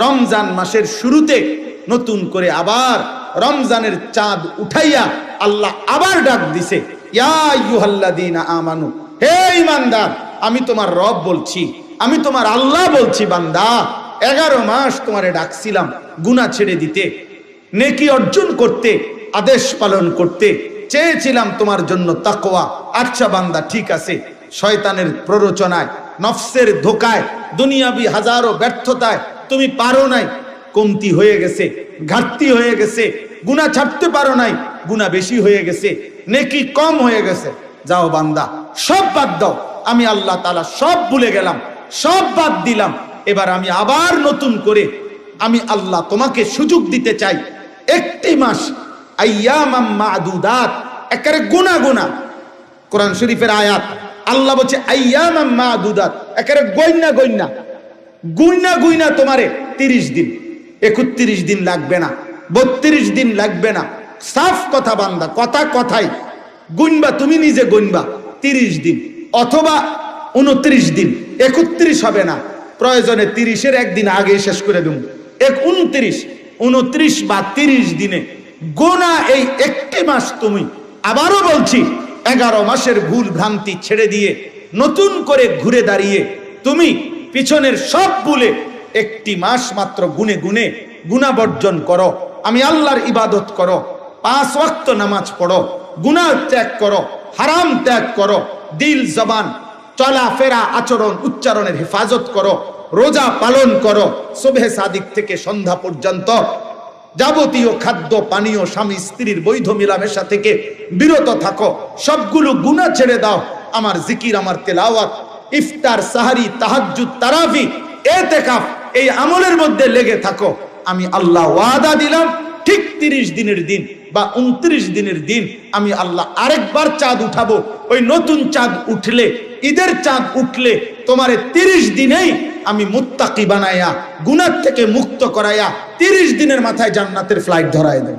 রমজান মাসের শুরুতে নতুন করে আবার রমজানের চাঁদ উঠাইয়া আল্লাহ আবার ডাক দিছে, ইয়া আইয়ুহাল্লাযীনা আমানু, হে ঈমানদার, আমি তোমার রব বলছি, আমি তোমার আল্লাহ বলছি, বান্দা 11 মাস তোমারে ডাকছিলাম গুনাহ ছেড়ে দিতে, নেকি অর্জন করতে, আদেশ পালন করতে চেয়েছিলাম তোমার জন্য তাকওয়া। আচ্ছা বান্দা, ঠিক আছে, শয়তানের প্ররোচনায়, নফসের ধোকায়, দুনিয়াবি হাজারো ব্যর্থতায় তুমি পারো নাই, কমতি হয়ে গেছে, ঘাটতি হয়ে গেছে, গুনাহ ছাড়তে পারো নাই, গুনাহ বেশি হয়ে গেছে, নেকি কম হয়ে গেছে। যাও বান্দা, সব বাদ দাও, আমি আল্লাহ তাআলা সব ভুলে গেলাম, সব বাদ দিলাম। এবার আমি আবার নতুন করে আমি আল্লাহ তোমাকে সুযোগ দিতে চাই। একটি মাস, আইয়ামাম মাদুদাত, একেবারে গুনা গুনা, কোরআন শরীফের আয়াত, আল্লাহ বলছে আইয়ামাম মাদুদাত, একেবারে গইনা গইনা, গুইনা গুইনা তোমারে 30 দিন, 31 দিন লাগবে না, 32 দিন লাগবে না। সাফ কথা বান্দা, কথা কথাই গুনবা, তুমি নিজে গুনবা 30 দিন অথবা 29 দিন, 31 হবে না, প্রয়োজনে 30-এর একদিন আগে শেষ করে দেব। 29 বা 30 দিনে গোনা এই একটি মাস তুমি, আবারও বলছি, 11 মাসের ভুল ভ্রান্তি ছেড়ে দিয়ে নতুন করে ঘুরে দাঁড়িয়ে তুমি পিছনের সব ভুলে একটি মাস মাত্র গুনে গুনে গুনাহ বর্জন করো, আমি আল্লাহর ইবাদত করো, 5 ওয়াক্ত নামাজ পড়ো, গুনাহ ত্যাগ করো, হারাম ত্যাগ করো, দিল জবান চলাফেরা আচরণ উচ্চারণের হেফাজত করো, রোজা পালন করো, সুবহে সাদিক থেকে সন্ধ্যা পর্যন্ত যাবতীয় খাদ্য পানীয় স্বামী স্ত্রীর বৈধ মিলামেশা থেকে বিরত থাকো, সবগুলো গুনাহ ছেড়ে দাও, আমার জিকির, আমার তেলাওয়াত, ইফতার, সাহারি, তাহাজ্জুদ, তারাবি, ইতিকাফ, এই আমলের মধ্যে লেগে থাকো। আমি আল্লাহ ওয়াদা দিলাম, ঠিক 30 দিনের দিন বা 29 দিনের দিন আমি আল্লাহ আরেকবার চাঁদ উঠাবো। ওই নতুন চাঁদ উঠলে, ঈদের চাঁদ উঠলে তোমারে 30 দিনেই আমি মুত্তাকি বানাইয়া, গুনাহ থেকে মুক্ত করাইয়া 30 দিনের মাথায় জান্নাতের ফ্লাইট ধরায় দেব।